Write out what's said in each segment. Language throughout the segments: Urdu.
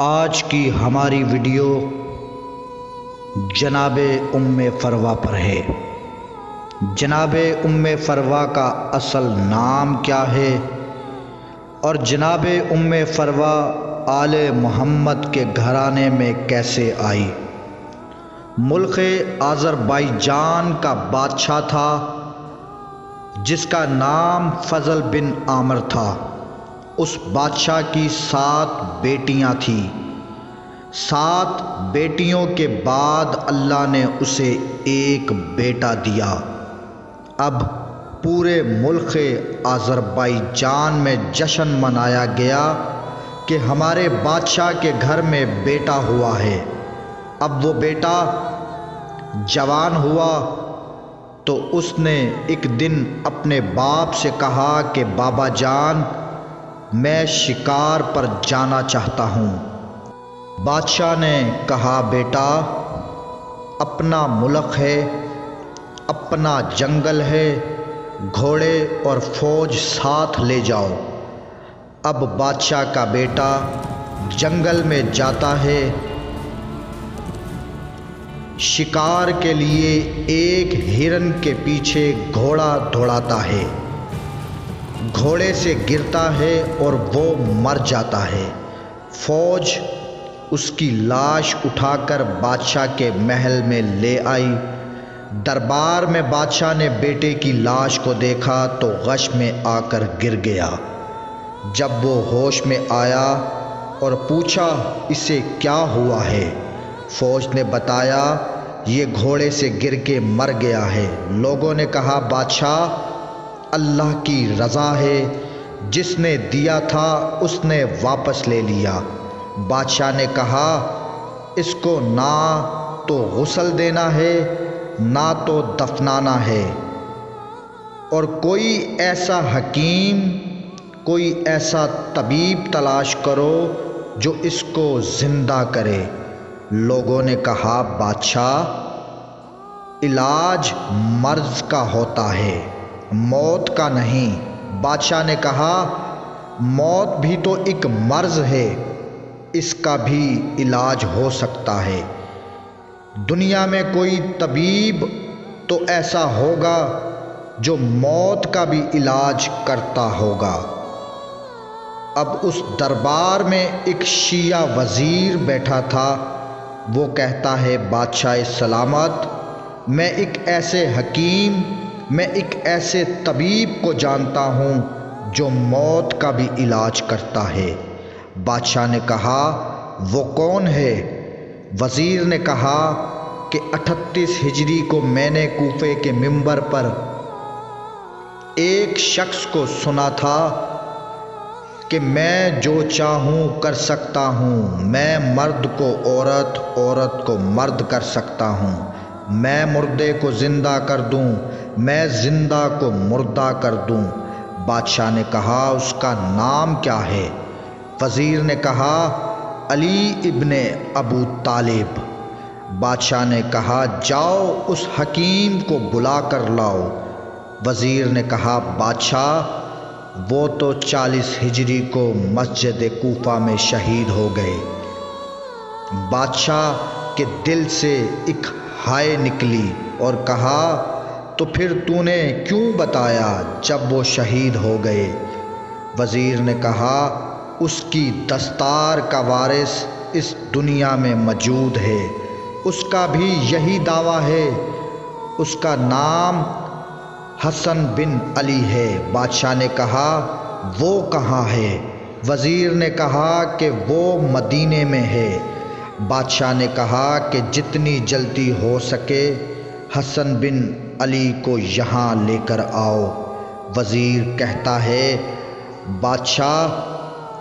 آج کی ہماری ویڈیو جناب فروا پر ہے۔ جناب فروا کا اصل نام کیا ہے اور جناب فروا آل محمد کے گھرانے میں کیسے آئی؟ ملک آذربائیجان کا بادشاہ تھا جس کا نام فضل بن عامر تھا۔ اس بادشاہ کی 7 بیٹیاں تھیں۔ 7 بیٹیوں کے بعد اللہ نے اسے ایک بیٹا دیا۔ اب پورے ملک آذربائیجان میں جشن منایا گیا کہ ہمارے بادشاہ کے گھر میں بیٹا ہوا ہے۔ اب وہ بیٹا جوان ہوا تو اس نے ایک دن اپنے باپ سے کہا کہ بابا جان، میں شکار پر جانا چاہتا ہوں۔ بادشاہ نے کہا بیٹا، اپنا ملک ہے، اپنا جنگل ہے، گھوڑے اور فوج ساتھ لے جاؤ۔ اب بادشاہ کا بیٹا جنگل میں جاتا ہے، شکار کے لیے ایک ہرن کے پیچھے گھوڑا دوڑاتا ہے، گھوڑے سے گرتا ہے اور وہ مر جاتا ہے۔ فوج اس کی لاش اٹھا کر بادشاہ کے محل میں لے آئی۔ دربار میں بادشاہ نے بیٹے کی لاش کو دیکھا تو غش میں آ کر گر گیا۔ جب وہ ہوش میں آیا اور پوچھا اسے کیا ہوا ہے، فوج نے بتایا یہ گھوڑے سے گر کے مر گیا ہے۔ لوگوں نے کہا بادشاہ، اللہ کی رضا ہے، جس نے دیا تھا اس نے واپس لے لیا۔ بادشاہ نے کہا اس کو نہ تو غسل دینا ہے نہ تو دفنانا ہے، اور کوئی ایسا حکیم، کوئی ایسا طبیب تلاش کرو جو اس کو زندہ کرے۔ لوگوں نے کہا بادشاہ، علاج مرض کا ہوتا ہے، موت کا نہیں۔ بادشاہ نے کہا موت بھی تو ایک مرض ہے، اس کا بھی علاج ہو سکتا ہے۔ دنیا میں کوئی طبیب تو ایسا ہوگا جو موت کا بھی علاج کرتا ہوگا۔ اب اس دربار میں ایک شیعہ وزیر بیٹھا تھا۔ وہ کہتا ہے بادشاہ سلامت، میں ایک ایسے حکیم، میں ایک ایسے طبیب کو جانتا ہوں جو موت کا بھی علاج کرتا ہے۔ بادشاہ نے کہا وہ کون ہے؟ وزیر نے کہا کہ 38 ہجری کو میں نے کوفے کے منبر پر ایک شخص کو سنا تھا کہ میں جو چاہوں کر سکتا ہوں، میں مرد کو عورت، عورت کو مرد کر سکتا ہوں، میں مردے کو زندہ کر دوں، میں زندہ کو مردہ کر دوں۔ بادشاہ نے کہا اس کا نام کیا ہے؟ وزیر نے کہا علی ابن ابو طالب۔ بادشاہ نے کہا جاؤ اس حکیم کو بلا کر لاؤ۔ وزیر نے کہا بادشاہ، وہ تو 40 ہجری کو مسجد کوفہ میں شہید ہو گئے۔ بادشاہ کے دل سے ایک ہائے نکلی اور کہا تو پھر تو نے کیوں بتایا جب وہ شہید ہو گئے؟ وزیر نے کہا اس کی دستار کا وارث اس دنیا میں موجود ہے، اس کا بھی یہی دعویٰ ہے، اس کا نام حسن بن علی ہے۔ بادشاہ نے کہا وہ کہاں ہے؟ وزیر نے کہا کہ وہ مدینے میں ہے۔ بادشاہ نے کہا کہ جتنی جلدی ہو سکے حسن بن علی کو یہاں لے کر آؤ۔ وزیر کہتا ہے بادشاہ،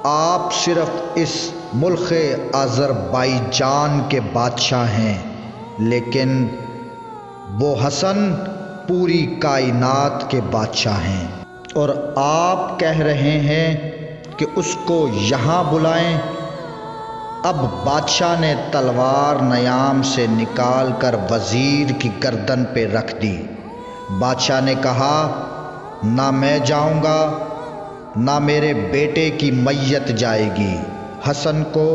آپ صرف اس ملک آذربائیجان کے بادشاہ ہیں، لیکن وہ حسن پوری کائنات کے بادشاہ ہیں، اور آپ کہہ رہے ہیں کہ اس کو یہاں بلائیں۔ اب بادشاہ نے تلوار نیام سے نکال کر وزیر کی گردن پہ رکھ دی۔ بادشاہ نے کہا نہ میں جاؤں گا نہ میرے بیٹے کی میت جائے گی۔ حسن کو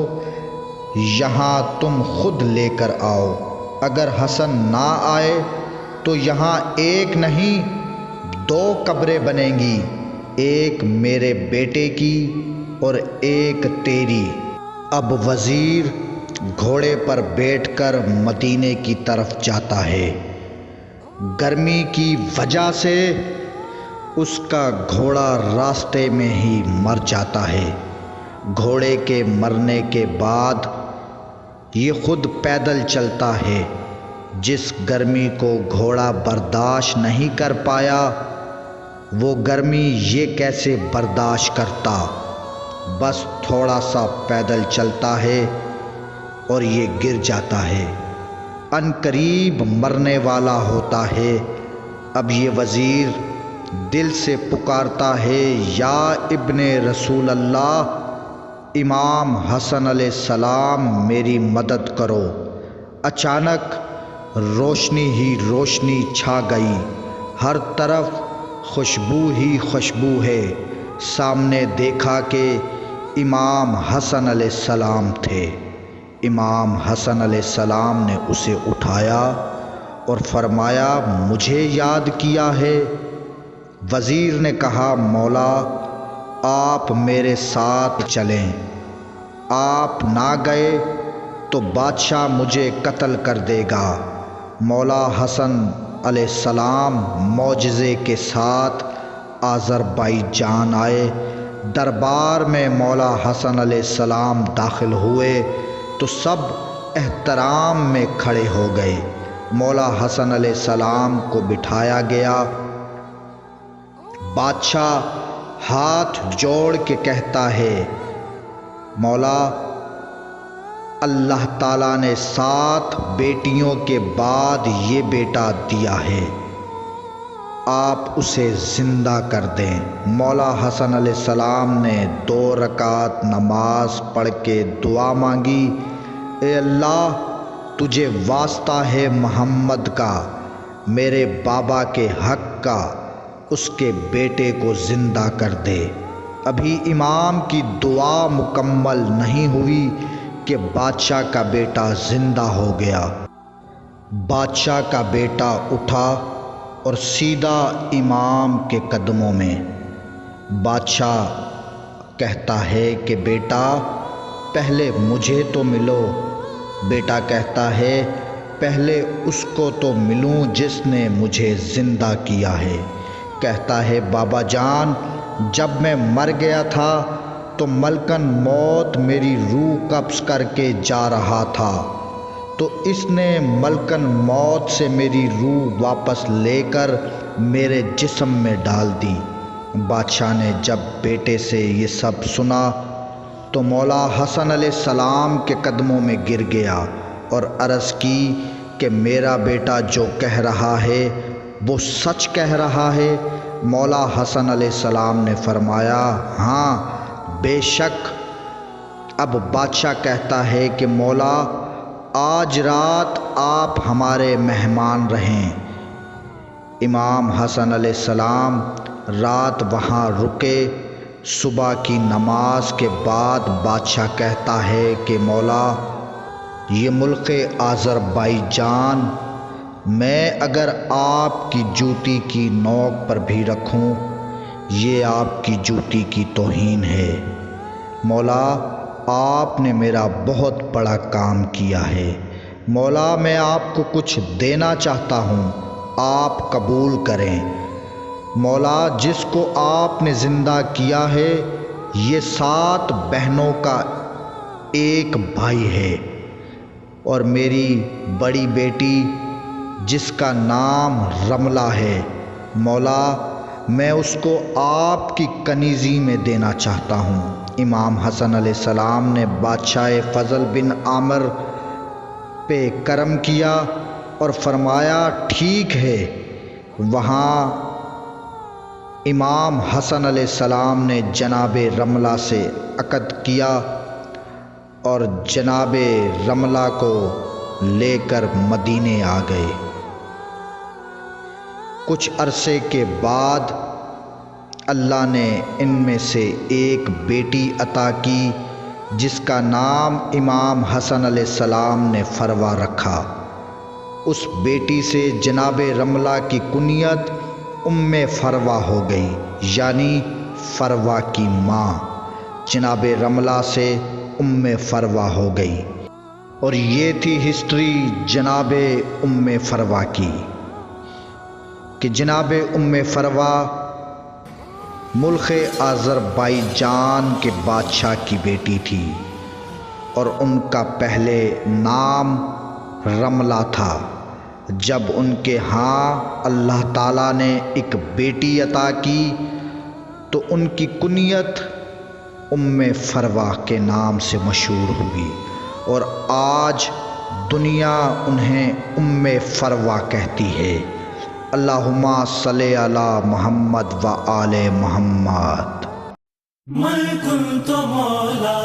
یہاں تم خود لے کر آؤ، اگر حسن نہ آئے تو یہاں ایک نہیں 2 قبریں بنیں گی، ایک میرے بیٹے کی اور ایک تیری۔ اب وزیر گھوڑے پر بیٹھ کر مدینے کی طرف جاتا ہے۔ گرمی کی وجہ سے اس کا گھوڑا راستے میں ہی مر جاتا ہے۔ گھوڑے کے مرنے کے بعد یہ خود پیدل چلتا ہے۔ جس گرمی کو گھوڑا برداشت نہیں کر پایا، وہ گرمی یہ کیسے برداشت کرتا؟ بس تھوڑا سا پیدل چلتا ہے اور یہ گر جاتا ہے، ان قریب مرنے والا ہوتا ہے۔ اب یہ وزیر دل سے پکارتا ہے، یا ابن رسول اللہ، امام حسن علیہ السلام میری مدد کرو۔ اچانک روشنی ہی روشنی چھا گئی، ہر طرف خوشبو ہی خوشبو ہے۔ سامنے دیکھا کہ امام حسن علیہ السلام تھے۔ امام حسن علیہ السلام نے اسے اٹھایا اور فرمایا، مجھے یاد کیا ہے؟ وزیر نے کہا، مولا آپ میرے ساتھ چلیں، آپ نہ گئے تو بادشاہ مجھے قتل کر دے گا۔ مولا حسن علیہ السلام معجزے کے ساتھ آذربائیجان آئے۔ دربار میں مولا حسن علیہ السلام داخل ہوئے تو سب احترام میں کھڑے ہو گئے۔ مولا حسن علیہ السلام کو بٹھایا گیا۔ بادشاہ ہاتھ جوڑ کے کہتا ہے، مولا اللہ تعالیٰ نے 7 بیٹیوں کے بعد یہ بیٹا دیا ہے، آپ اسے زندہ کر دیں۔ مولا حسن علیہ السلام نے 2 رکعت نماز پڑھ کے دعا مانگی، اے اللہ تجھے واسطہ ہے محمد کا، میرے بابا کے حق کا، اس کے بیٹے کو زندہ کر دے۔ ابھی امام کی دعا مکمل نہیں ہوئی کہ بادشاہ کا بیٹا زندہ ہو گیا۔ بادشاہ کا بیٹا اٹھا اور سیدھا امام کے قدموں میں۔ بادشاہ کہتا ہے کہ بیٹا پہلے مجھے تو ملو۔ بیٹا کہتا ہے پہلے اس کو تو ملوں جس نے مجھے زندہ کیا ہے۔ کہتا ہے بابا جان، جب میں مر گیا تھا تو ملکن موت میری روح قبض کر کے جا رہا تھا، تو اس نے ملکن موت سے میری روح واپس لے کر میرے جسم میں ڈال دی۔ بادشاہ نے جب بیٹے سے یہ سب سنا تو مولا حسن علیہ السلام کے قدموں میں گر گیا اور عرض کی کہ میرا بیٹا جو کہہ رہا ہے وہ سچ کہہ رہا ہے؟ مولا حسن علیہ السلام نے فرمایا، ہاں بے شک۔ اب بادشاہ کہتا ہے کہ مولا آج رات آپ ہمارے مہمان رہیں۔ امام حسن علیہ السلام رات وہاں رکے۔ صبح کی نماز کے بعد بادشاہ کہتا ہے کہ مولا یہ ملک آذربائیجان میں اگر آپ کی جوتی کی نوک پر بھی رکھوں، یہ آپ کی جوتی کی توہین ہے۔ مولا آپ نے میرا بہت بڑا کام کیا ہے۔ مولا میں آپ کو کچھ دینا چاہتا ہوں، آپ قبول کریں۔ مولا جس کو آپ نے زندہ کیا ہے یہ 7 بہنوں کا ایک بھائی ہے، اور میری بڑی بیٹی جس کا نام رملہ ہے، مولا میں اس کو آپ کی کنیزی میں دینا چاہتا ہوں۔ امام حسن علیہ السلام نے بادشاہ فضل بن عامر پہ کرم کیا اور فرمایا ٹھیک ہے۔ وہاں امام حسن علیہ السلام نے جناب رملہ سے عقد کیا اور جناب رملہ کو لے کر مدینے آ گئے۔ کچھ عرصے کے بعد اللہ نے ان میں سے ایک بیٹی عطا کی جس کا نام امام حسن علیہ السلام نے فروا رکھا۔ اس بیٹی سے جناب رملہ کی کنیت فروا ہو گئی، یعنی فروا کی ماں جناب رملہ سے فروا ہو گئی۔ اور یہ تھی ہسٹری جناب فروا کی کہ جناب فروا ملک آذربائیجان کے بادشاہ کی بیٹی تھی، اور ان کا پہلے نام رملہ تھا۔ جب ان کے ہاں اللہ تعالیٰ نے ایک بیٹی عطا کی تو ان کی کنیت فروا کے نام سے مشہور ہوئی، اور آج دنیا انہیں فروا کہتی ہے۔ اللہم صلی علی محمد و آل محمد۔ من كنت مولا